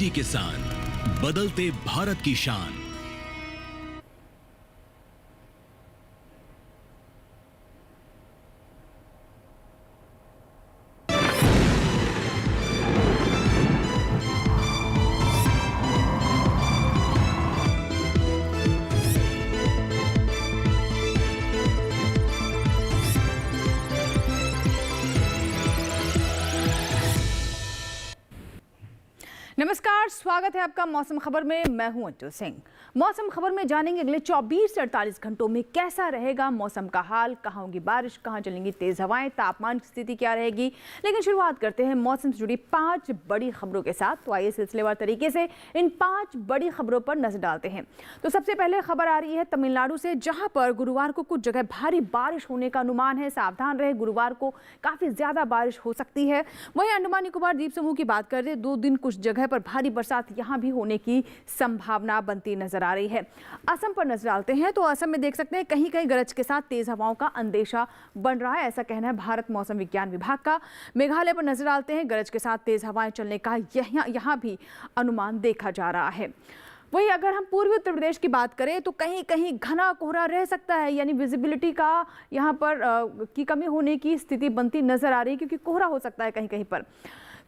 DD किसान, बदलते भारत की शान। नमस्कार, स्वागत है आपका मौसम खबर में। मैं हूं अंजू सिंह। मौसम खबर में जानेंगे अगले 24 से 48 घंटों में कैसा रहेगा मौसम का हाल, कहां होगी बारिश, कहां चलेंगी तेज हवाएं, तापमान की स्थिति क्या रहेगी। लेकिन शुरुआत करते हैं मौसम से जुड़ी 5 बड़ी खबरों के साथ। तो आइए सिलसिलेवार तरीके से इन 5 बड़ी खबरों पर नजर डालते हैं। तो सबसे पहले खबर आ रही है तमिलनाडु से, जहां पर गुरुवार को कुछ जगह भारी बारिश होने का अनुमान है। सावधान रहे, गुरुवार को काफी ज्यादा बारिश हो सकती है। वहीं अंडमान निकोबार द्वीप समूह की बात करें, 2 दिन कुछ जगह पर भारी बरसात यहां भी होने की संभावना बनती नजर आ रही है। असम पर नजर डालते हैं तो असम में देख सकते हैं कहीं कहीं गरज के साथ तेज हवाओं का अंदेशा बन रहा है, ऐसा कहना है भारत मौसम विज्ञान विभाग का। मेघालय पर नजर डालते हैं, गरज के साथ तेज हवाएं चलने का यहां भी अनुमान देखा जा रहा है। वहीं अगर हम पूर्वी उत्तर प्रदेश की बात करें तो कहीं कहीं घना कोहरा रह सकता है, यानी विजिबिलिटी का यहां पर की कमी होने की स्थिति बनती नजर आ रही है, क्योंकि कोहरा हो सकता है कहीं कहीं पर।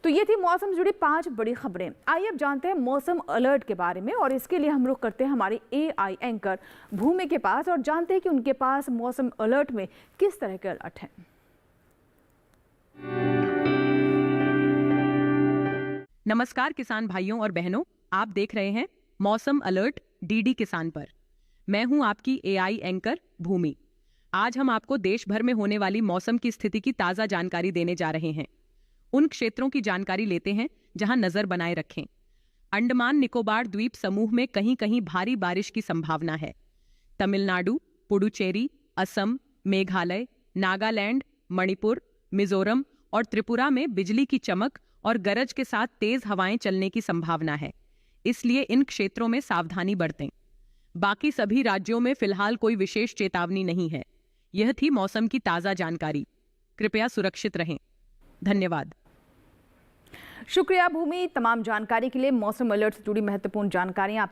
तो ये थी मौसम से जुड़ी 5 बड़ी खबरें। आइए अब जानते हैं मौसम अलर्ट के बारे में, और इसके लिए हम रुख करते हैं हमारे एआई एंकर भूमि के पास और जानते हैं कि उनके पास मौसम अलर्ट में किस तरह के अलर्ट हैं। नमस्कार किसान भाइयों और बहनों, आप देख रहे हैं मौसम अलर्ट डीडी किसान पर। मैं हूं आपकी एआई एंकर भूमि। आज हम आपको देश भर में होने वाली मौसम की स्थिति की ताजा जानकारी देने जा रहे हैं। उन क्षेत्रों की जानकारी लेते हैं जहां नजर बनाए रखें। अंडमान निकोबार द्वीप समूह में कहीं कहीं भारी बारिश की संभावना है। तमिलनाडु, पुडुचेरी, असम, मेघालय, नागालैंड, मणिपुर, मिजोरम और त्रिपुरा में बिजली की चमक और गरज के साथ तेज हवाएं चलने की संभावना है, इसलिए इन क्षेत्रों में सावधानी बरतें। बाकी सभी राज्यों में फिलहाल कोई विशेष चेतावनी नहीं है। यह थी मौसम की ताजा जानकारी। कृपया सुरक्षित रहें। धन्यवाद। शुक्रिया भूमि, तमाम जानकारी के लिए। मौसम अलर्ट से जुड़ी महत्वपूर्ण जानकारियां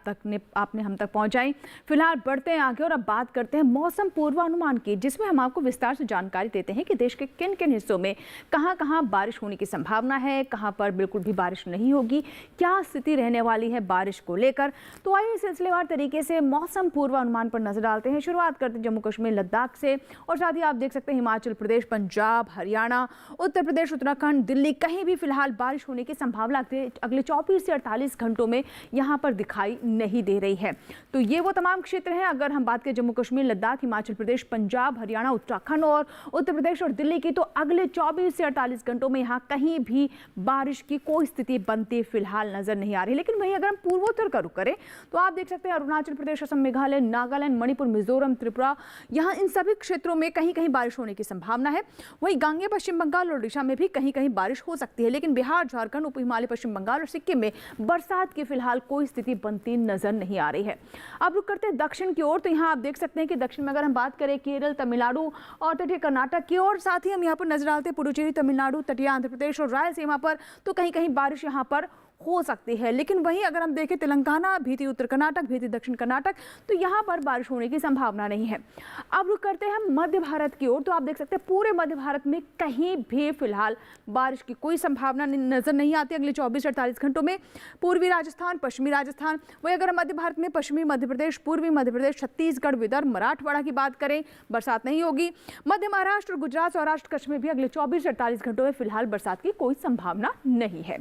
आपने हम तक पहुंचाई। फिलहाल बढ़ते हैं आगे और अब बात करते हैं मौसम पूर्वानुमान की, जिसमें हम आपको विस्तार से जानकारी देते हैं कि देश के किन किन हिस्सों में कहां-कहां बारिश होने की संभावना है, कहां पर बिल्कुल भी बारिश नहीं होगी, क्या स्थिति रहने वाली है बारिश को लेकर। तो आइए सिलसिलेवार तरीके से मौसम पूर्वानुमान पर नजर डालते हैं। शुरुआत करते हैं जम्मू कश्मीर लद्दाख से, और साथ ही आप देख सकते हैं हिमाचल प्रदेश, पंजाब, हरियाणा, उत्तर प्रदेश, उत्तराखंड, दिल्ली, कहीं भी फिलहाल बारिश होने की संभावना अगले 24 से 48 घंटों में यहां पर दिखाई नहीं दे रही है। तो ये वो तमाम क्षेत्र हैं। अगर हम बात करें जम्मू कश्मीर, लद्दाख, हिमाचल प्रदेश, पंजाब, हरियाणा, उत्तराखंड और उत्तर प्रदेश और दिल्ली की, तो अगले 24 से 48 घंटों में यहां कहीं भी बारिश की कोई स्थिति बनती फिलहाल नजर नहीं आ रही। लेकिन वहीं अगर हम पूर्वोत्तर का रुख करें तो आप देख सकते हैं अरुणाचल प्रदेश, असम, मेघालय, नागालैंड, मणिपुर, मिजोरम, त्रिपुरा, यहां इन सभी क्षेत्रों में कहीं कहीं बारिश होने की संभावना है। वहीं गांगे पश्चिम बंगाल और ओडिशा में भी कहीं कहीं बारिश हो सकती है। लेकिन बिहार, झारखंड, उप हिमालय, पश्चिम बंगाल और सिक्किम में बरसात की फिलहाल कोई स्थिति बनती नजर नहीं आ रही है। अब रुक करते हैं दक्षिण की ओर। तो यहाँ आप देख सकते हैं कि दक्षिण में अगर हम बात करें केरल, तमिलनाडु और तटीय कर्नाटक की ओर, साथ ही हम यहाँ पर नजर डालते हैं पुडुचेरी, तमिलनाडु, तटीय आंध्र प्रदेश और रायलसीमा पर, तो कहीं कहीं बारिश यहाँ पर हो सकती है। लेकिन वहीं अगर हम देखें तेलंगाना, भीति उत्तर कर्नाटक, भीति दक्षिण कर्नाटक, तो यहाँ पर बारिश होने की संभावना नहीं है। अब रुक करते हैं हम मध्य भारत की ओर। तो आप देख सकते हैं पूरे मध्य भारत में कहीं भी फिलहाल बारिश की कोई संभावना नजर नहीं आती अगले 24 से 48 घंटों में। पूर्वी राजस्थान, पश्चिमी राजस्थान, वही अगर हम मध्य भारत में पश्चिमी मध्य प्रदेश, पूर्वी मध्य प्रदेश, छत्तीसगढ़, विदर्भ, मराठवाड़ा की बात करें, बरसात नहीं होगी। मध्य महाराष्ट्र, गुजरात, सौराष्ट्र, कच्छ में भी अगले 24 से 48 घंटों में फिलहाल बरसात की कोई संभावना नहीं है।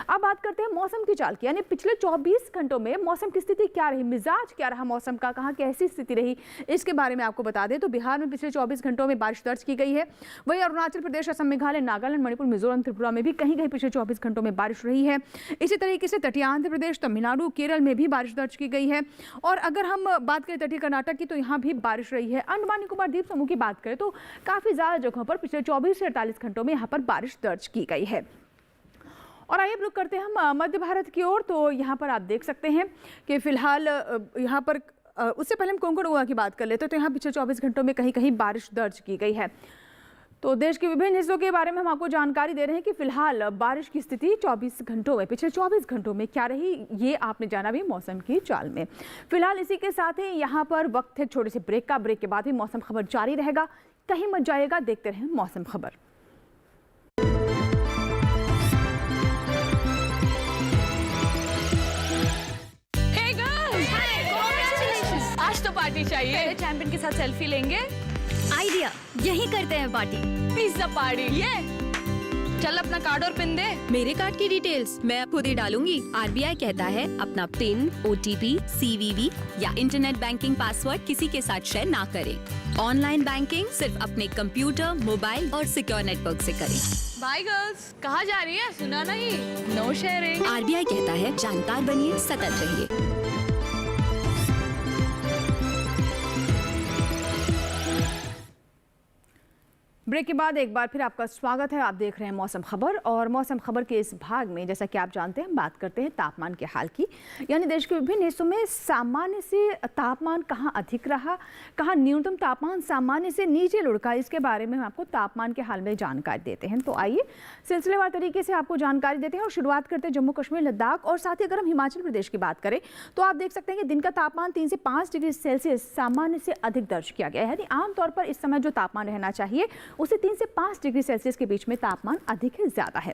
अब बात करते हैं मौसम की चाल की, यानी पिछले 24 घंटों में मौसम की स्थिति क्या रही, मिजाज क्या रहा मौसम का, कहां कैसी स्थिति रही, इसके बारे में आपको बता दें। तो बिहार में पिछले 24 घंटों में बारिश दर्ज की गई है। वहीं अरुणाचल प्रदेश, असम, मेघालय, नागालैंड, मणिपुर, मिजोरम, त्रिपुरा में भी कहीं कहीं पिछले 24 घंटों में बारिश रही है। इसी तरीके से तटीय आंध्र प्रदेश, तमिलनाडु, केरल में भी बारिश दर्ज की गई है। और अगर हम बात करें तटीय कर्नाटक की, तो यहाँ भी बारिश रही है। अंडमान निकोबार द्वीप समूह की बात करें तो काफी ज्यादा जगहों पर पिछले 24 से 48 घंटों में यहाँ पर बारिश दर्ज की गई है। और आइए रुक करते हैं हम मध्य भारत की ओर। तो यहाँ पर आप देख सकते हैं कि फिलहाल यहाँ पर उससे पहले हम कोंकण गोवा की बात कर लेते हैं। तो यहाँ पिछले 24 घंटों में कहीं कहीं बारिश दर्ज की गई है। तो देश के विभिन्न हिस्सों के बारे में हम आपको जानकारी दे रहे हैं कि फिलहाल बारिश की स्थिति 24 घंटों में, पिछले 24 घंटों में क्या रही, ये आपने जाना भी मौसम की चाल में। फिलहाल इसी के साथ ही यहाँ पर वक्त है छोटे से ब्रेक का। ब्रेक के बाद भी मौसम खबर जारी रहेगा, कहीं मत जाइएगा, देखते रहें मौसम खबर। आज तो पार्टी चाहिए। पहले चैंपियन के साथ सेल्फी लेंगे। आइडिया, यही करते हैं पार्टी। Pizza party. ये चल अपना कार्ड और पिन दे। मेरे कार्ड की डिटेल्स मैं खुद ही डालूंगी। आरबीआई कहता है अपना पिन, ओटीपी, सीवीवी या इंटरनेट बैंकिंग पासवर्ड किसी के साथ शेयर ना करें। ऑनलाइन बैंकिंग सिर्फ अपने कंप्यूटर, मोबाइल और सिक्योर नेटवर्क से करें। बाय गर्ल्स, कहाँ जा रही है? सुना नहीं? No sharing. आरबीआई कहता है जानकार बनिए, सतर्क रहिए। ब्रेक के बाद एक बार फिर आपका स्वागत है। आप देख रहे हैं मौसम खबर, और मौसम खबर के इस भाग में जैसा कि आप जानते हैं हम बात करते हैं तापमान के हाल की। यानी देश के विभिन्न हिस्सों में सामान्य से तापमान कहाँ अधिक रहा, कहाँ न्यूनतम तापमान सामान्य से नीचे लुढ़का, इसके बारे में हम आपको तापमान के हाल में जानकारी देते हैं। तो आइए सिलसिलेवार तरीके से आपको जानकारी देते हैं और शुरुआत करते हैं जम्मू कश्मीर, लद्दाख और साथ ही अगर हम हिमाचल प्रदेश की बात करें तो आप देख सकते हैं कि दिन का तापमान 3 से 5 डिग्री सेल्सियस सामान्य से अधिक दर्ज किया गया है। यानी आमतौर पर इस समय जो तापमान रहना चाहिए उसे 3 से 5 डिग्री सेल्सियस के बीच में तापमान अधिक है, ज्यादा है।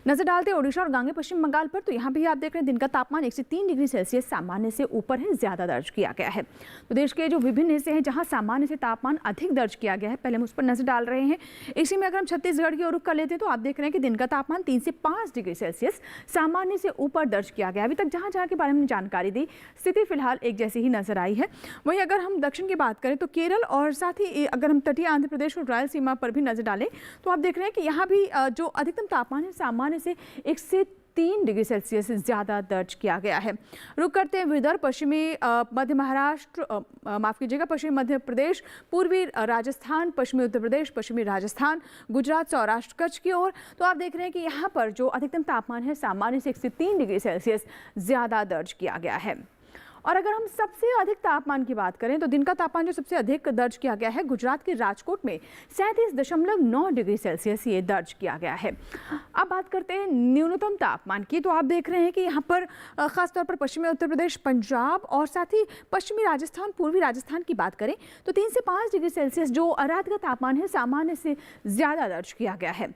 नजर डालते हैं ओडिशा और गांगे पश्चिम बंगाल पर, तो यहाँ भी आप देख रहे हैं दिन का तापमान 1 से 3 डिग्री सेल्सियस सामान्य से ऊपर है, ज्यादा दर्ज किया गया है। तो देश के जो विभिन्न हिस्से हैं जहां सामान्य से तापमान अधिक दर्ज किया गया है, पहले हम उस पर नजर डाल रहे हैं। इसी में अगर हम छत्तीसगढ़ की ओर रुख कर लेते हैं तो आप देख रहे हैं कि दिन का तापमान 3 से 5 डिग्री सेल्सियस सामान्य से ऊपर दर्ज किया गया। अभी तक जहां जहां के बारे में जानकारी दी, स्थिति फिलहाल एक जैसी ही नजर आई है। वहीं अगर हम दक्षिण की बात करें तो केरल और साथ ही अगर हम तटीय आंध्र प्रदेश और रायलसीमा पर भी नजर डालें तो आप देख रहे हैं कि यहाँ भी जो अधिकतम तापमान है सामान्य से 1 से 3 डिग्री सेल्सियस से ज़्यादा दर्ज किया गया है। रुक करते हैं विदर्भ, पश्चिमी मध्य महाराष्ट्र, माफ़ कीजिएगा, पश्चिमी मध्य प्रदेश, पूर्वी राजस्थान, पश्चिमी उत्तर प्रदेश, पश्चिमी राजस्थान, गुजरात, सौराष्ट्र, कच्छ की ओर। तो आप देख रहे हैं कि यहाँ पर जो अधिकतम तापमान है सामान्य से 1 से 3 डिग्री सेल्सियस ज़्यादा दर्ज किया गया है। और अगर हम सबसे अधिक तापमान की बात करें तो दिन का तापमान जो सबसे अधिक दर्ज किया गया है गुजरात के राजकोट में 37.9 डिग्री सेल्सियस ये दर्ज किया गया है। अब बात करते हैं न्यूनतम तापमान की, तो आप देख रहे हैं कि यहाँ पर खासतौर पर पश्चिमी उत्तर प्रदेश, पंजाब और साथ ही पश्चिमी राजस्थान, पूर्वी राजस्थान की बात करें तो 3 से 5 डिग्री सेल्सियस जो रात का तापमान है सामान्य से ज़्यादा दर्ज किया गया है।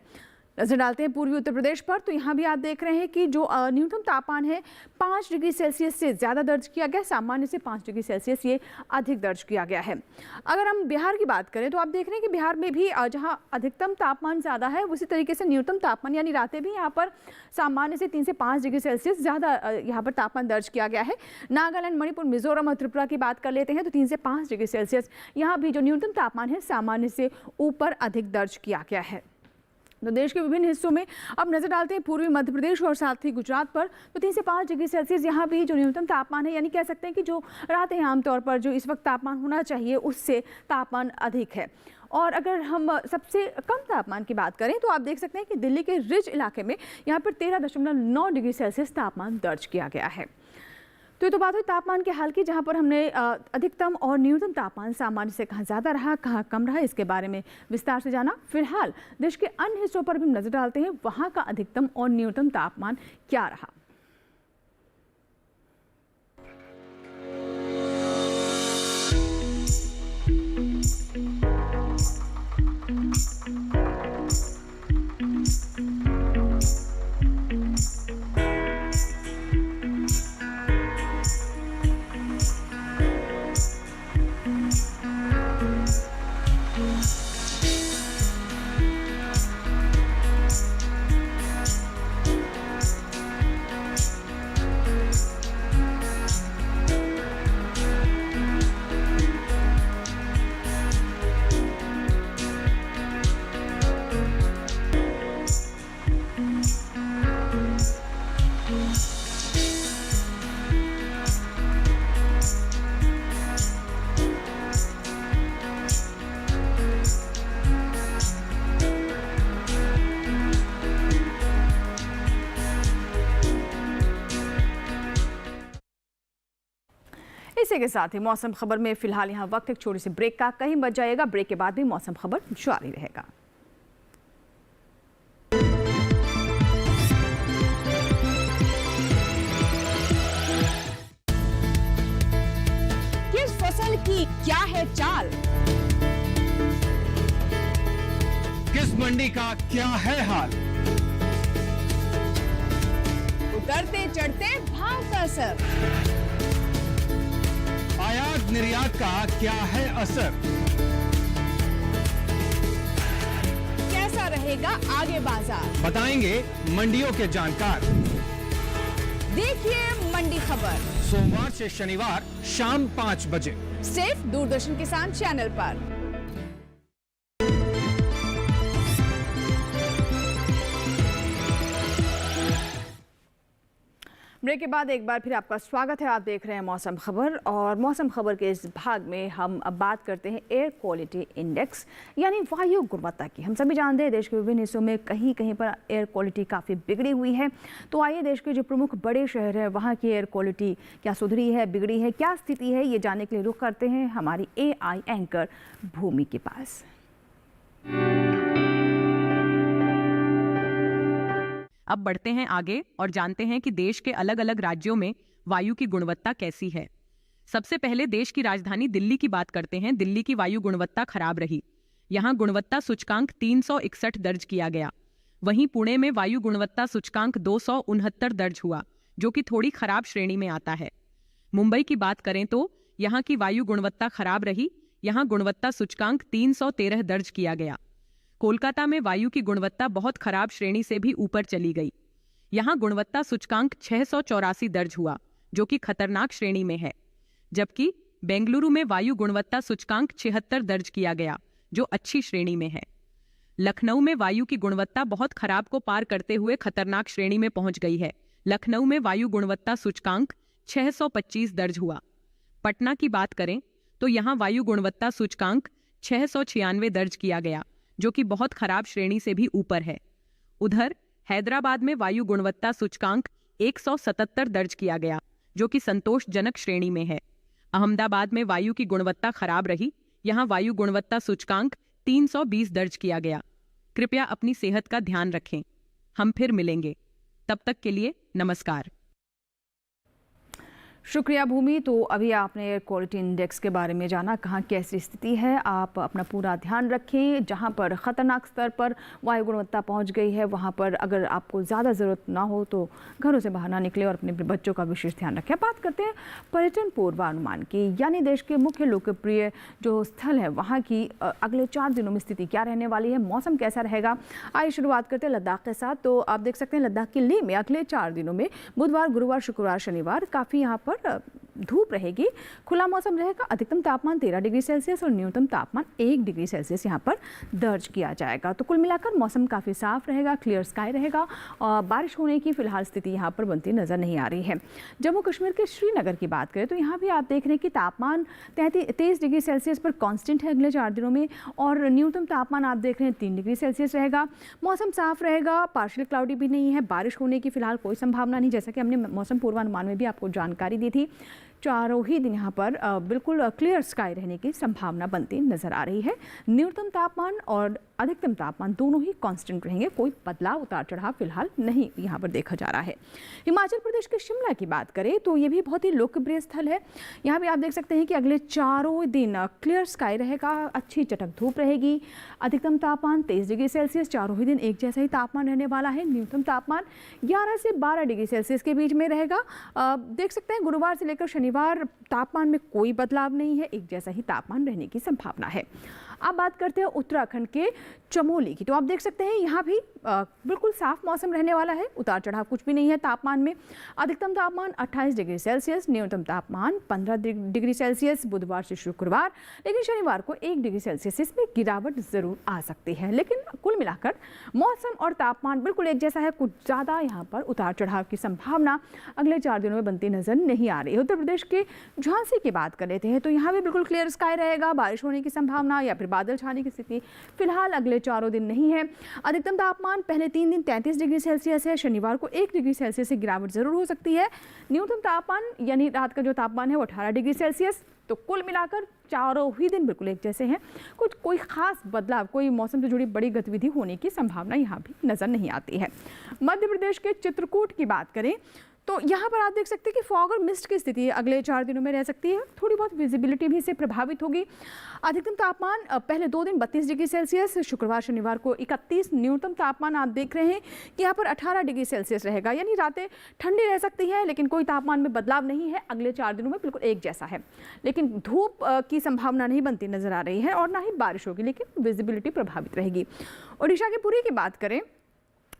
नजर डालते हैं पूर्वी उत्तर प्रदेश पर, तो यहाँ भी आप देख रहे हैं कि जो न्यूनतम तापमान है 5 डिग्री सेल्सियस से ज़्यादा दर्ज किया गया, सामान्य से 5 डिग्री सेल्सियस ये अधिक दर्ज किया गया है। अगर हम बिहार की बात करें तो आप देख रहे हैं कि बिहार में भी जहाँ अधिकतम तापमान ज़्यादा है उसी तरीके से न्यूनतम तापमान यानी रातें भी यहाँ पर सामान्य से 3 से 5 डिग्री सेल्सियस ज़्यादा यहाँ पर तापमान दर्ज किया गया है। नागालैंड, मणिपुर, मिजोरम और त्रिपुरा की बात कर लेते हैं तो 3 से 5 डिग्री सेल्सियस यहाँ भी जो न्यूनतम तापमान है सामान्य से ऊपर अधिक दर्ज किया गया है। तो देश के विभिन्न हिस्सों में अब नजर डालते हैं पूर्वी मध्य प्रदेश और साथ ही गुजरात पर, तो 3 से 5 डिग्री सेल्सियस यहाँ भी जो न्यूनतम तापमान है, यानी कह सकते हैं कि जो रातें आमतौर पर जो इस वक्त तापमान होना चाहिए उससे तापमान अधिक है। और अगर हम सबसे कम तापमान की बात करें तो आप देख सकते हैं कि दिल्ली के रिज इलाके में यहाँ पर 13.9 डिग्री सेल्सियस तापमान दर्ज किया गया है। तो ये तो बात हुई तापमान के हाल की, जहां पर हमने अधिकतम और न्यूनतम तापमान सामान्य से कहाँ ज़्यादा रहा, कहाँ कम रहा, इसके बारे में विस्तार से जाना। फिलहाल देश के अन्य हिस्सों पर भी नजर डालते हैं वहां का अधिकतम और न्यूनतम तापमान क्या रहा। इसी के साथ ही मौसम खबर में फिलहाल यहाँ वक्त एक छोटी सी ब्रेक का, कहीं मत जाइएगा, ब्रेक के बाद भी मौसम खबर जारी रहेगा। क्या है चाल? किस मंडी का क्या है हाल? उतरते चढ़ते भाव का असर, आयात निर्यात का क्या है असर? कैसा रहेगा आगे बाजार? बताएंगे मंडियों के जानकार। देखिए मंडी खबर सोमवार से शनिवार शाम 5 बजे सिर्फ दूरदर्शन किसान चैनल पर। ब्रेक के बाद एक बार फिर आपका स्वागत है। आप देख रहे हैं मौसम खबर, और मौसम खबर के इस भाग में हम अब बात करते हैं एयर क्वालिटी इंडेक्स यानी वायु गुणवत्ता की। हम सभी जानते हैं देश के विभिन्न हिस्सों में कहीं कहीं पर एयर क्वालिटी काफ़ी बिगड़ी हुई है। तो आइए देश के जो प्रमुख बड़े शहर हैं वहाँ की एयर क्वालिटी क्या सुधरी है, बिगड़ी है, क्या स्थिति है, ये जानने के लिए रुख करते हैं हमारी AI एंकर भूमि के पास। अब बढ़ते हैं आगे और जानते हैं कि देश के अलग अलग राज्यों में वायु की गुणवत्ता कैसी है। सबसे पहले देश की राजधानी दिल्ली की बात करते हैं। दिल्ली की वायु गुणवत्ता खराब रही। यहाँ गुणवत्ता सूचकांक 361 दर्ज किया गया। वहीं पुणे में वायु गुणवत्ता सूचकांक 269 दर्ज हुआ, जो कि थोड़ी खराब श्रेणी में आता है। मुंबई की बात करें तो यहाँ की वायु गुणवत्ता खराब रही। यहाँ गुणवत्ता सूचकांक 313 दर्ज किया गया। कोलकाता में वायु की गुणवत्ता बहुत खराब श्रेणी से भी ऊपर चली गई। यहाँ गुणवत्ता सूचकांक 684 दर्ज हुआ, जो कि खतरनाक श्रेणी में है। जबकि बेंगलुरु में वायु गुणवत्ता सूचकांक 76 दर्ज किया गया, जो अच्छी श्रेणी में है। लखनऊ में वायु की गुणवत्ता बहुत खराब को पार करते हुए खतरनाक श्रेणी में पहुंच गई है। लखनऊ में वायु गुणवत्ता सूचकांक 625 दर्ज हुआ। पटना की बात करें तो यहाँ वायु गुणवत्ता सूचकांक 696 दर्ज किया गया, जो कि बहुत खराब श्रेणी से भी ऊपर है। उधर हैदराबाद में वायु गुणवत्ता सूचकांक 177 दर्ज किया गया, जो कि संतोषजनक श्रेणी में है। अहमदाबाद में वायु की गुणवत्ता खराब रही। यहाँ वायु गुणवत्ता सूचकांक 320 दर्ज किया गया। कृपया अपनी सेहत का ध्यान रखें। हम फिर मिलेंगे, तब तक के लिए नमस्कार। शुक्रिया भूमि। तो अभी आपने एयर क्वालिटी इंडेक्स के बारे में जाना, कहाँ कैसी स्थिति है। आप अपना पूरा ध्यान रखें। जहाँ पर ख़तरनाक स्तर पर वायु गुणवत्ता पहुँच गई है वहाँ पर अगर आपको ज़्यादा ज़रूरत ना हो तो घरों से बाहर ना निकले और अपने बच्चों का विशेष ध्यान रखें। बात करते हैं पर्यटन पूर्वानुमान की, यानी देश के मुख्य लोकप्रिय जो स्थल है वहाँ की अगले 4 दिनों में स्थिति क्या रहने वाली है, मौसम कैसा रहेगा। आइए शुरुआत करते हैं लद्दाख के साथ। तो आप देख सकते हैं लद्दाख के लेह में अगले 4 दिनों में बुधवार, गुरुवार, शुक्रवार, शनिवार काफ़ी यहाँ पर धूप रहेगी। खुला मौसम रहेगा। अधिकतम तापमान 13 डिग्री सेल्सियस और न्यूनतम तापमान 1 डिग्री सेल्सियस यहाँ पर दर्ज किया जाएगा। तो कुल मिलाकर मौसम काफ़ी साफ रहेगा, क्लियर स्काई रहेगा और बारिश होने की फिलहाल स्थिति यहाँ पर बनती नज़र नहीं आ रही है। जम्मू कश्मीर के श्रीनगर की बात करें तो यहाँ भी आप देख रहे हैं कि तापमान 23 डिग्री सेल्सियस पर कांस्टेंट है अगले 4 दिनों में, और न्यूनतम तापमान आप देख रहे हैं 3 डिग्री सेल्सियस रहेगा। मौसम साफ रहेगा, पार्शियल क्लाउडी भी नहीं है, बारिश होने की फिलहाल कोई संभावना नहीं, जैसा कि हमने मौसम पूर्वानुमान में भी आपको जानकारी दी थी। चारों ही दिन यहाँ पर बिल्कुल क्लियर स्काई रहने की संभावना बनती नजर आ रही है। न्यूनतम तापमान और अधिकतम तापमान दोनों ही कांस्टेंट रहेंगे, कोई बदलाव उतार चढ़ाव फिलहाल नहीं यहाँ पर देखा जा रहा है। हिमाचल प्रदेश के शिमला की बात करें तो ये भी बहुत ही लोकप्रिय स्थल है। यहाँ भी आप देख सकते हैं कि अगले चारों दिन क्लियर स्काई रहेगा, अच्छी चटक धूप रहेगी। अधिकतम तापमान 23 डिग्री सेल्सियस, चारों ही दिन एक जैसा ही तापमान रहने वाला है। न्यूनतम तापमान 11 से 12 डिग्री सेल्सियस के बीच में रहेगा। देख सकते हैं गुरुवार से लेकर शनिवार तापमान में कोई बदलाव नहीं है, एक जैसा ही तापमान रहने की संभावना है। अब बात करते हैं उत्तराखंड के चमोली की। तो आप देख सकते हैं यहाँ भी बिल्कुल साफ मौसम रहने वाला है, उतार चढ़ाव कुछ भी नहीं है तापमान में। अधिकतम तापमान 28 डिग्री सेल्सियस, न्यूनतम तापमान 15 डिग्री सेल्सियस बुधवार से शुक्रवार, लेकिन शनिवार को 1 डिग्री सेल्सियस इसमें गिरावट जरूर आ सकती है। लेकिन कुल मिलाकर मौसम और तापमान बिल्कुल एक जैसा है, कुछ ज़्यादा यहाँ पर उतार चढ़ाव की संभावना अगले 4 दिनों में बनती नजर नहीं आ रही है। उत्तर प्रदेश के झांसी की बात कर लेते हैं तो यहाँ भी बिल्कुल क्लियर स्काई रहेगा, बारिश होने की संभावना या फिर बादल छाने की स्थिति फिलहाल अगले 4 दिन नहीं है। अधिकतम तापमान पहले 3 दिन 33 डिग्री सेल्सियस है, शनिवार को 1 डिग्री सेल्सियस से गिरावट जरूर हो सकती है। न्यूनतम तापमान यानी रात का जो तापमान है वो 18 डिग्री सेल्सियस। तो कुल मिलाकर चारों ही दिन बिल्कुल एक जैसे हैं, कोई खास बदलाव, कोई मौसम से जुड़ी बड़ी गतिविधि होने की संभावना यहाँ भी नजर नहीं आती है। मध्य प्रदेश के चित्रकूट की बात करें तो यहाँ पर आप देख सकते हैं कि फॉग और मिस्ट की स्थिति अगले 4 दिनों में रह सकती है। थोड़ी बहुत विजिबिलिटी भी इससे प्रभावित होगी। अधिकतम तापमान पहले 2 दिन 32 डिग्री सेल्सियस, शुक्रवार शनिवार को 31। न्यूनतम तापमान आप देख रहे हैं कि यहाँ पर 18 डिग्री सेल्सियस रहेगा, यानी रातें ठंडी रह सकती है लेकिन कोई तापमान में बदलाव नहीं है। अगले 4 दिनों में बिल्कुल एक जैसा है, लेकिन धूप की संभावना नहीं बनती नजर आ रही है और ना ही बारिश होगी, लेकिन विजिबिलिटी प्रभावित रहेगी। ओडिशा के पुरी की बात करें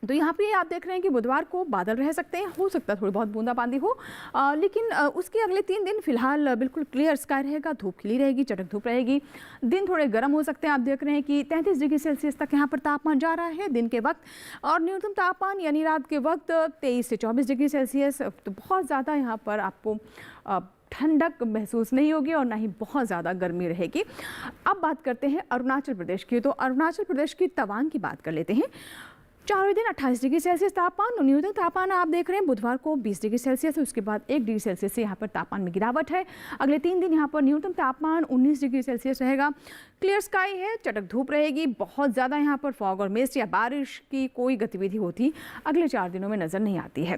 तो यहाँ पे आप देख रहे हैं कि बुधवार को बादल रह सकते हैं, हो सकता है थोड़ी बहुत बूंदाबांदी हो, लेकिन उसके अगले 3 दिन फिलहाल बिल्कुल क्लियर स्काई रहेगा, धूप खिली रहेगी, चटक धूप रहेगी। दिन थोड़े गर्म हो सकते हैं। आप देख रहे हैं कि 33 डिग्री सेल्सियस तक यहाँ पर तापमान जा रहा है दिन के वक्त, और न्यूनतम तापमान यानी रात के वक्त 23 से 24 डिग्री सेल्सियस। तो बहुत ज़्यादा यहाँ पर आपको ठंडक महसूस नहीं होगी और ना ही बहुत ज़्यादा गर्मी रहेगी। अब बात करते हैं अरुणाचल प्रदेश की। तो अरुणाचल प्रदेश की तवांग की बात कर लेते हैं। 4 दिन 28 डिग्री सेल्सियस तापमान। न्यूनतम तापमान आप देख रहे हैं बुधवार को 20 डिग्री सेल्सियस है, उसके बाद 1 डिग्री सेल्सियस से यहाँ पर तापमान में गिरावट है। अगले 3 दिन यहाँ पर न्यूनतम तापमान 19 डिग्री सेल्सियस रहेगा। क्लियर स्काई है, चटक धूप रहेगी। बहुत ज़्यादा यहाँ पर फॉग और मिस्ट या बारिश की कोई गतिविधि होती अगले 4 दिनों में नज़र नहीं आती है।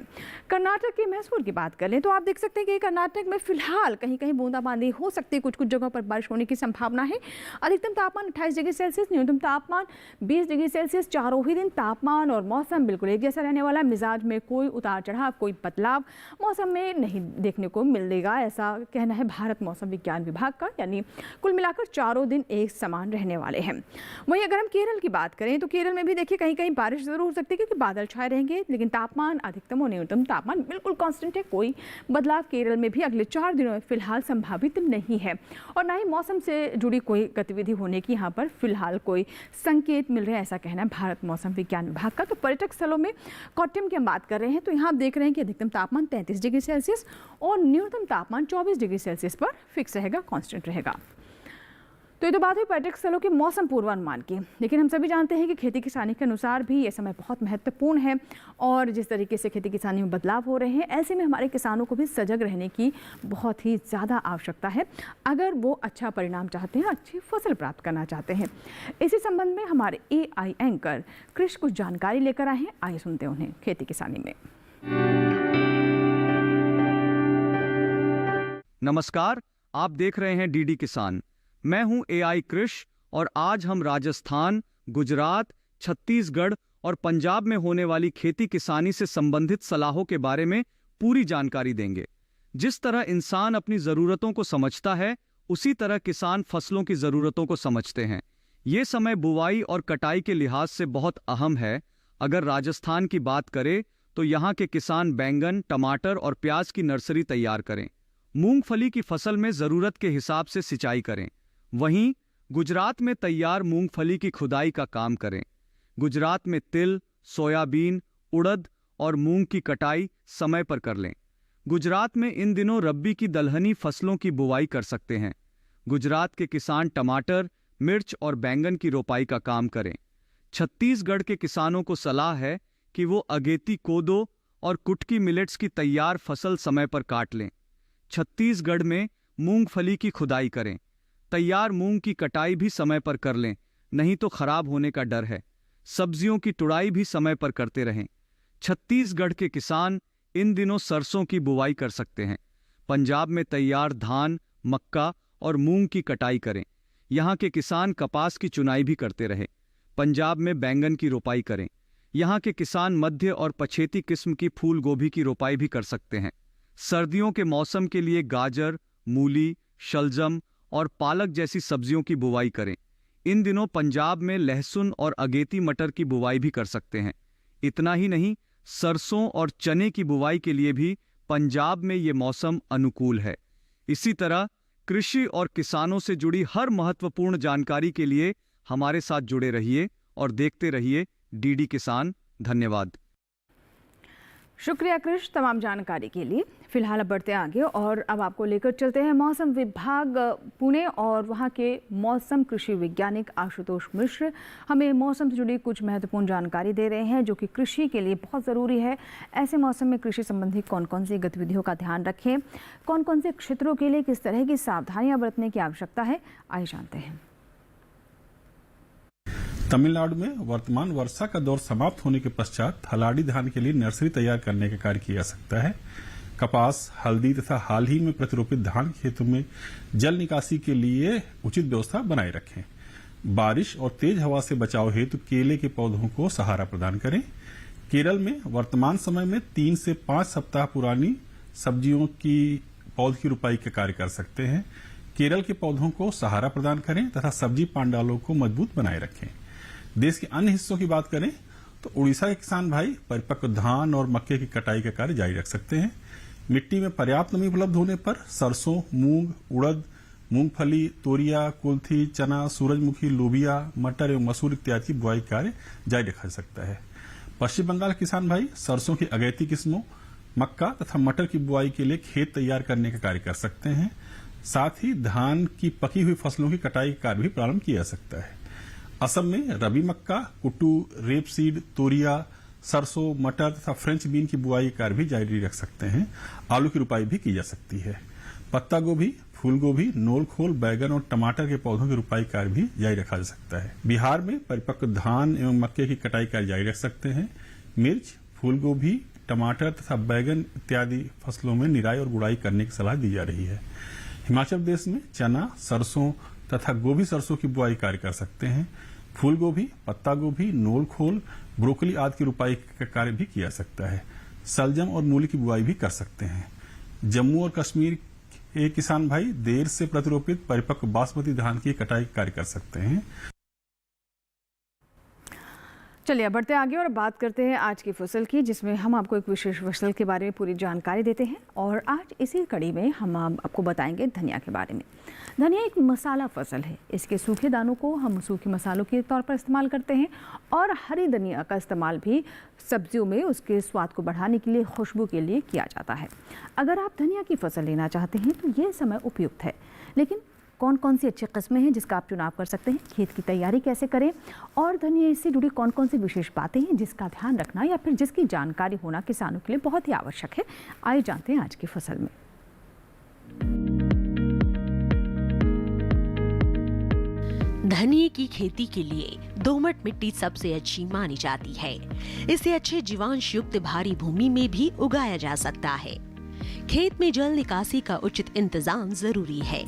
कर्नाटक के मैसूर की बात कर लें तो आप देख सकते हैं कि कर्नाटक में फिलहाल कहीं कहीं बूंदाबांदी हो सकती है, कुछ कुछ जगहों पर बारिश होने की संभावना है। अधिकतम तापमान 28 डिग्री सेल्सियस, न्यूनतम तापमान 20 डिग्री सेल्सियस। चारों ही दिन तापमान और मौसम बिल्कुल एक जैसा रहने वाला। मिजाज में कोई उतार चढ़ाव, कोई बदलाव मौसम में नहीं देखने को मिलेगा, ऐसा कहना है भारत मौसम विज्ञान विभाग का। यानी कुल मिलाकर चारों दिन एक समान रहने वाले हैं। वहीं अगर हम केरल की बात करें तो केरल में भी देखिए कहीं कहीं बारिश जरूर हो सकती है क्योंकि बादल छाए रहेंगे, लेकिन तापमान अधिकतम और न्यूनतम तापमान बिल्कुल कांस्टेंट है। कोई बदलाव केरल में भी अगले 4 दिनों में फिलहाल संभावित नहीं है और ना ही मौसम से जुड़ी कोई गतिविधि होने की यहाँ पर फिलहाल कोई संकेत मिल रहे हैं, ऐसा कहना है भारत मौसम विज्ञान विभाग का। तो पर्यटक स्थलों में कोट्टयम की हम बात कर रहे हैं तो यहाँ आप देख रहे हैं कि अधिकतम तापमान 33 डिग्री सेल्सियस और न्यूनतम तापमान 24 डिग्री सेल्सियस पर फिक्स रहेगा, कांस्टेंट रहेगा। तो ये तो बात हुई पर्यटक स्थलों के मौसम पूर्वानुमान की, लेकिन हम सभी जानते हैं कि खेती किसानी के अनुसार भी ये समय बहुत महत्वपूर्ण है और जिस तरीके से खेती किसानी में बदलाव हो रहे हैं, ऐसे में हमारे किसानों को भी सजग रहने की बहुत ही ज़्यादा आवश्यकता है अगर वो अच्छा परिणाम चाहते हैं, अच्छी फसल प्राप्त करना चाहते हैं। इसी संबंध में हमारे AI एंकर कृष कुछ जानकारी लेकर आए हैं, आइए सुनते हैं उन्हें खेती किसानी में। नमस्कार, आप देख रहे हैं DD किसान। मैं हूं AI कृष और आज हम राजस्थान, गुजरात, छत्तीसगढ़ और पंजाब में होने वाली खेती किसानी से संबंधित सलाहों के बारे में पूरी जानकारी देंगे। जिस तरह इंसान अपनी ज़रूरतों को समझता है, उसी तरह किसान फसलों की ज़रूरतों को समझते हैं। ये समय बुवाई और कटाई के लिहाज से बहुत अहम है। अगर राजस्थान की बात करें तो यहाँ के किसान बैंगन, टमाटर और प्याज की नर्सरी तैयार करें। मूंगफली की फसल में ज़रूरत के हिसाब से सिंचाई करें। वहीं गुजरात में तैयार मूंगफली की खुदाई का काम करें। गुजरात में तिल, सोयाबीन, उड़द और मूंग की कटाई समय पर कर लें। गुजरात में इन दिनों रब्बी की दलहनी फसलों की बुवाई कर सकते हैं। गुजरात के किसान टमाटर, मिर्च और बैंगन की रोपाई का काम करें। छत्तीसगढ़ के किसानों को सलाह है कि वो अगेती कोदो और कुटकी मिलेट्स की तैयार फसल समय पर काट लें। छत्तीसगढ़ में मूंगफली की खुदाई करें। तैयार मूंग की कटाई भी समय पर कर लें, नहीं तो खराब होने का डर है। सब्जियों की तुड़ाई भी समय पर करते रहें। छत्तीसगढ़ के किसान इन दिनों सरसों की बुवाई कर सकते हैं। पंजाब में तैयार धान, मक्का और मूंग की कटाई करें। यहाँ के किसान कपास की चुनाई भी करते रहे। पंजाब में बैंगन की रोपाई करें। यहाँ के किसान मध्य और पछेती किस्म की फूल गोभी की रोपाई भी कर सकते हैं। सर्दियों के मौसम के लिए गाजर, मूली, शलजम और पालक जैसी सब्जियों की बुवाई करें। इन दिनों पंजाब में लहसुन और अगेती मटर की बुवाई भी कर सकते हैं। इतना ही नहीं, सरसों और चने की बुवाई के लिए भी पंजाब में ये मौसम अनुकूल है। इसी तरह कृषि और किसानों से जुड़ी हर महत्वपूर्ण जानकारी के लिए हमारे साथ जुड़े रहिए और देखते रहिए DD किसान। धन्यवाद। शुक्रिया कृष तमाम जानकारी के लिए। फिलहाल अब बढ़ते आगे और अब आपको लेकर चलते हैं मौसम विभाग पुणे और वहाँ के मौसम कृषि वैज्ञानिक आशुतोष मिश्र हमें मौसम से जुड़ी कुछ महत्वपूर्ण जानकारी दे रहे हैं जो कि कृषि के लिए बहुत ज़रूरी है। ऐसे मौसम में कृषि संबंधी कौन कौन सी गतिविधियों का ध्यान रखें, कौन कौन से क्षेत्रों के लिए किस तरह की सावधानियाँ बरतने की आवश्यकता है, आइए जानते हैं। तमिलनाडु में वर्तमान वर्षा का दौर समाप्त होने के पश्चात हलाड़ी धान के लिए नर्सरी तैयार करने का कार्य किया जा सकता है। कपास, हल्दी तथा हाल ही में प्रतिरोपित धान खेतों में जल निकासी के लिए उचित व्यवस्था बनाए रखें। बारिश और तेज हवा से बचाव हेतु केले के पौधों को सहारा प्रदान करें। केरल में वर्तमान समय में 3 से 5 सप्ताह पुरानी सब्जियों की पौध की रुपाई का कार्य कर सकते हैं। केरल के पौधों को सहारा प्रदान करें तथा सब्जी पांडालों को मजबूत बनाए रखें। देश के अन्य हिस्सों की बात करें तो उड़ीसा के किसान भाई परिपक्व धान और मक्के की कटाई का कार्य जारी रख सकते हैं। मिट्टी में पर्याप्त नमी उपलब्ध होने पर सरसों, मूंग, उड़द, मूंगफली, तोरिया, कुल्थी, चना, सूरजमुखी, लोबिया, मटर एवं मसूर इत्यादि की बुआई कार्य जारी रखा जा सकता है। पश्चिम बंगाल के किसान भाई सरसों की अगैती किस्मों, मक्का तथा मटर की बुआई के लिए खेत तैयार करने का कार्य कर सकते हैं। साथ ही धान की पकी हुई फसलों की कटाई का कार्य भी प्रारंभ किया जा सकता है। असम में रबी मक्का, कुट्टू, रेपसीड, तोरिया, सरसों, मटर तथा फ्रेंच बीन की बुआई कार्य भी जारी रख सकते हैं। आलू की रुपाई भी की जा सकती है। पत्ता गोभी, फूल गोभी, नोलखोल, बैगन और टमाटर के पौधों की रुपाई कार्य भी जारी रखा जा सकता है। बिहार में परिपक्व धान एवं मक्के की कटाई कार्य जारी रख सकते हैं। मिर्च, फूल गोभी, टमाटर तथा बैगन इत्यादि फसलों में निराई और गुड़ाई करने की सलाह दी जा रही है। हिमाचल प्रदेश में चना, सरसों तथा गोभी सरसों की बुआई कार्य कर सकते हैं। फूल गोभी, पत्ता गोभी, नोलखोल, ब्रोकली आदि की रुपाई का कार्य भी किया सकता है। सलजम और मूली की बुआई भी कर सकते हैं। जम्मू और कश्मीर के किसान भाई देर से प्रतिरोपित परिपक्व बासमती धान की कटाई कार्य कर सकते हैं। चलिए अब बढ़ते आगे और बात करते हैं आज की फसल की, जिसमें हम आपको एक विशेष फसल के बारे में पूरी जानकारी देते हैं। और आज इसी कड़ी में हम आपको बताएंगे धनिया के बारे में। धनिया एक मसाला फसल है। इसके सूखे दानों को हम सूखे मसालों के तौर पर इस्तेमाल करते हैं और हरी धनिया का इस्तेमाल भी सब्जियों में उसके स्वाद को बढ़ाने के लिए, खुशबू के लिए किया जाता है। अगर आप धनिया की फसल लेना चाहते हैं तो ये समय उपयुक्त है। लेकिन कौन कौन सी अच्छी किस्में हैं जिसका आप चुनाव कर सकते हैं, खेत की तैयारी कैसे करें और धनिया से जुड़ी कौन कौन सी विशेष बातें हैं जिसका ध्यान रखना या फिर जिसकी जानकारी होना किसानों के लिए बहुत ही आवश्यक है, आइए जानते हैं आज की फसल में। धनिये की खेती के लिए दोमट मिट्टी सबसे अच्छी मानी जाती है। इसे अच्छे जीवांश युक्त भारी भूमि में भी उगाया जा सकता है। खेत में जल निकासी का उचित इंतजाम जरूरी है।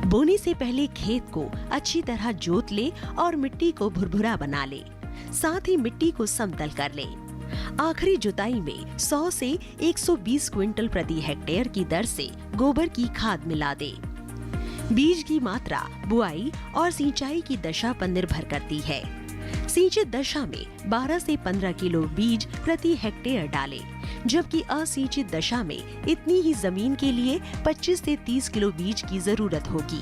बोने से पहले खेत को अच्छी तरह जोत ले और मिट्टी को भुरभुरा बना ले। साथ ही मिट्टी को समतल कर ले। आखिरी जुताई में 100 से 120 क्विंटल प्रति हेक्टेयर की दर से गोबर की खाद मिला दे। बीज की मात्रा बुआई और सिंचाई की दशा पर निर्भर करती है। सिंचित दशा में 12 से 15 किलो बीज प्रति हेक्टेयर डाले, जबकि असिंचित दशा में इतनी ही जमीन के लिए 25 से 30 किलो बीज की जरूरत होगी।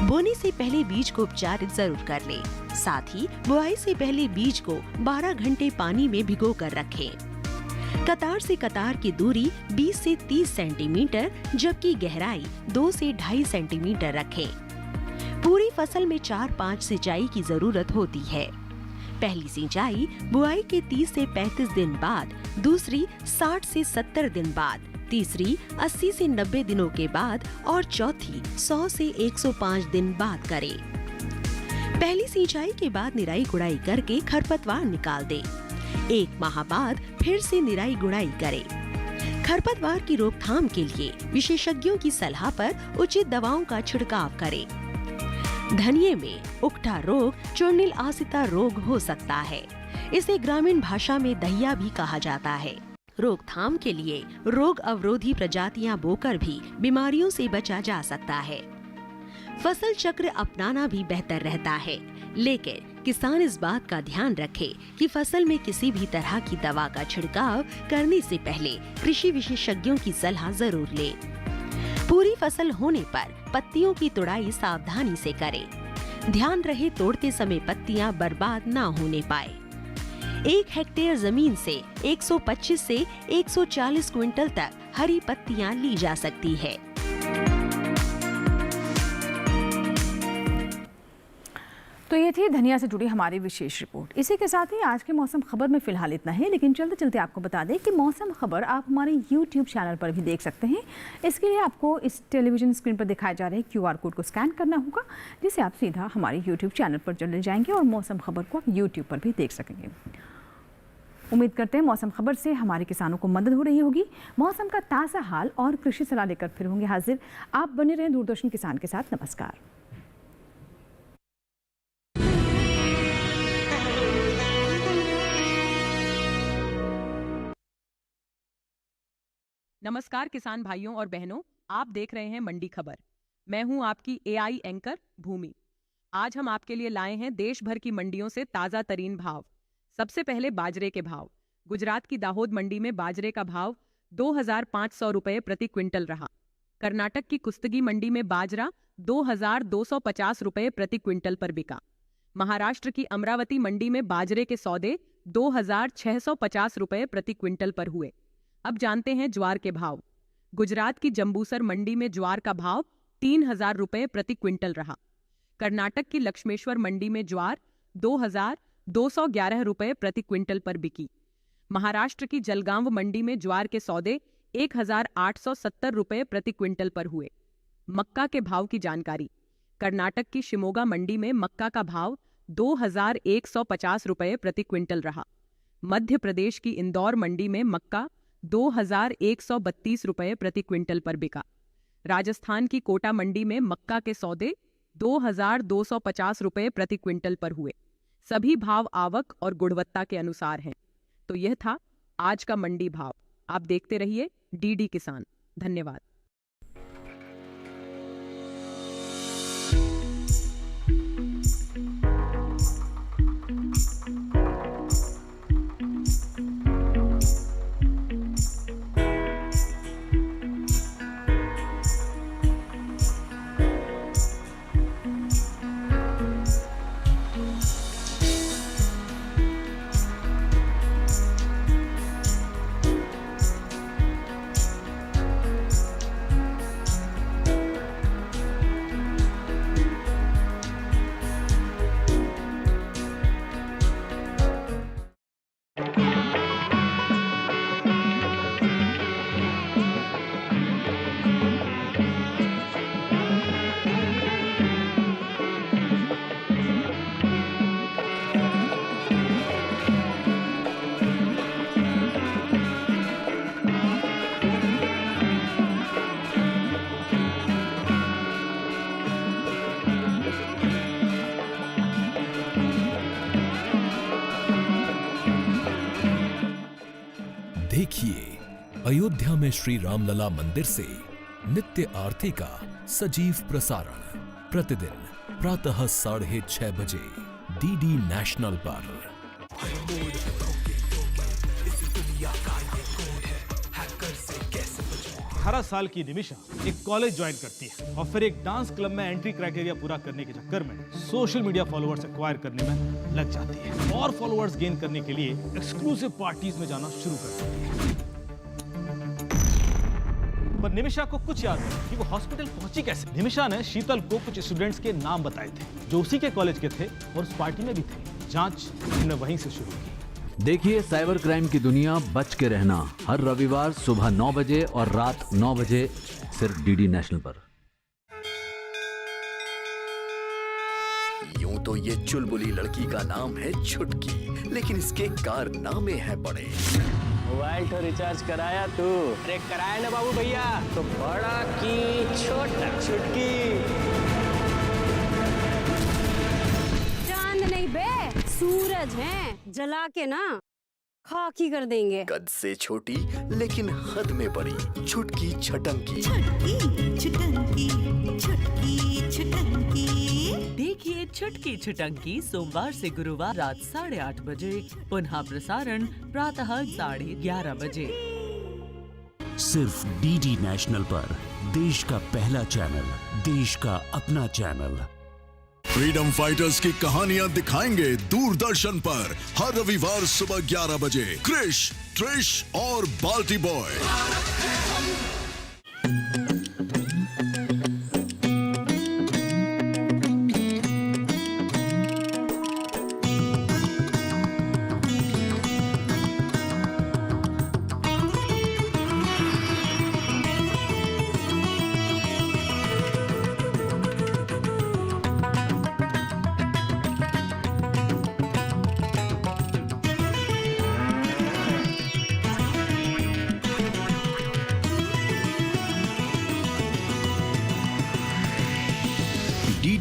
बोने से पहले बीज को उपचारित जरूर कर ले। साथ ही बुआई से पहले बीज को 12 घंटे पानी में भिगो कर रखें। कतार से कतार की दूरी 20 से 30 सेंटीमीटर जबकि गहराई 2 से 2.5 सेंटीमीटर रखें। पूरी फसल में 4-5 सिंचाई की जरूरत होती है। पहली सिंचाई बुआई के 30 से 35 दिन बाद, दूसरी 60 से 70 दिन बाद, तीसरी 80 से 90 दिनों के बाद और चौथी 100 से 105 दिन बाद करें। पहली सिंचाई के बाद निराई गुड़ाई करके खरपतवार निकाल दे। 1 माह बाद फिर से निराई गुड़ाई करें। खरपतवार की रोकथाम के लिए विशेषज्ञों की सलाह पर उचित दवाओं का छिड़काव करें। धनिये में उकठा रोग चूर्णिल आसिता रोग हो सकता है। इसे ग्रामीण भाषा में दहिया भी कहा जाता है। रोकथाम के लिए रोग अवरोधी प्रजातियां बोकर भी बीमारियों से बचा जा सकता है। फसल चक्र अपनाना भी बेहतर रहता है, लेकिन किसान इस बात का ध्यान रखे कि फसल में किसी भी तरह की दवा का छिड़काव करने से पहले कृषि विशेषज्ञों की सलाह जरूर ले। पूरी फसल होने पर पत्तियों की तोड़ाई सावधानी से करें। ध्यान रहे तोड़ते समय पत्तियां बर्बाद ना होने पाए। 1 हेक्टेयर जमीन से 125 से 140 क्विंटल तक हरी पत्तियां ली जा सकती है। तो ये थी धनिया से जुड़ी हमारी विशेष रिपोर्ट। इसी के साथ ही आज के मौसम खबर में फिलहाल इतना ही, लेकिन चलते चलते आपको बता दें कि मौसम खबर आप हमारे YouTube चैनल पर भी देख सकते हैं। इसके लिए आपको इस टेलीविजन स्क्रीन पर दिखाए जा रहे QR कोड को स्कैन करना होगा, जिससे आप सीधा हमारे YouTube चैनल पर चले जाएंगे और मौसम खबर को आप YouTube पर भी देख सकेंगे। उम्मीद करते हैं मौसम खबर से हमारे किसानों को मदद हो रही होगी। मौसम का ताज़ा हाल और कृषि सलाह लेकर फिर होंगे हाजिर। आप बने रहें दूरदर्शन किसान के साथ। नमस्कार। नमस्कार किसान भाइयों और बहनों, आप देख रहे हैं मंडी खबर। मैं हूं आपकी AI एंकर भूमि। आज हम आपके लिए लाए हैं देश भर की मंडियों से ताज़ा तरीन भाव। सबसे पहले बाजरे के भाव। गुजरात की दाहोद मंडी में बाजरे का भाव 2,500 रुपये प्रति क्विंटल रहा। कर्नाटक की कुस्तगी मंडी में बाजरा 2,250 रुपये प्रति क्विंटल पर बिका। महाराष्ट्र की अमरावती मंडी में बाजरे के सौदे 2,650 रुपये प्रति क्विंटल पर हुए। अब जानते हैं ज्वार के भाव। गुजरात की जंबूसर मंडी में ज्वार का भाव 3,000 रुपये प्रति क्विंटल रहा। कर्नाटक की लक्ष्मेश्वर मंडी में ज्वार 2,211 रुपये प्रति क्विंटल पर बिकी। महाराष्ट्र की जलगांव मंडी में ज्वार के सौदे 1,870 रुपये प्रति क्विंटल पर हुए। मक्का के भाव की जानकारी। कर्नाटक की शिमोगा मंडी में मक्का का भाव 2,150 रुपये प्रति क्विंटल रहा। मध्य प्रदेश की इंदौर मंडी में मक्का 2,132 रुपये प्रति क्विंटल पर बिका। राजस्थान की कोटा मंडी में मक्का के सौदे 2,250 रुपये प्रति क्विंटल पर हुए। सभी भाव आवक और गुणवत्ता के अनुसार हैं। तो यह था आज का मंडी भाव। आप देखते रहिए DD किसान। धन्यवाद। देखिए अयोध्या में श्री रामलला मंदिर से नित्य आरती का सजीव प्रसारण प्रतिदिन प्रातः 6:30 बजे DD नेशनल पर। अठारह साल की निमिषा एक कॉलेज ज्वाइन करती है और फिर एक डांस क्लब में एंट्री क्राइटेरिया पूरा करने के चक्कर में सोशल मीडिया फॉलोअर्स एक्वायर करने में लग जाती है और फॉलोअर्स गेन करने के लिए एक्सक्लूसिव पार्टीज में जाना शुरू कर देती है। पर निमिषा को कुछ याद नहीं कि वो हॉस्पिटल पहुंची कैसे। निमिषा ने शीतल को कुछ स्टूडेंट्स के नाम बताए थे जो उसी के कॉलेज के थे और उस पार्टी में भी थे। जांच हमने वहीं से शुरू की। देखिए साइबर क्राइम की दुनिया बच के रहना हर रविवार सुबह 9 बजे और रात 9 बजे सिर्फ DD नेशनल पर। यूं तो ये चुलबुली लड़की का नाम है छुटकी, लेकिन इसके कारनामे हैं बड़े। मोबाइल तो रिचार्ज कराया तू? अरे कराया ना बाबू भैया। तो बड़ा की छोटा छुटकी। चांद नहीं बे सूरज है, जला के ना खाकी कर देंगे। कद से छोटी लेकिन हद में बड़ी छुटकी छटंकी। छुटकी छटंकी, छुटकी छटंकी। देखिए छुटकी छटंकी सोमवार से गुरुवार रात 8:30 बजे, पुनः प्रसारण प्रातः 11:30 बजे। सिर्फ DD नेशनल पर, देश का पहला चैनल, देश का अपना चैनल। फ्रीडम फाइटर्स की कहानियां दिखाएंगे दूरदर्शन पर हर रविवार सुबह 11 बजे। क्रिश, ट्रिश और बाल्टी बॉय।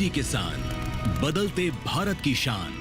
डीडी किसान, बदलते भारत की शान।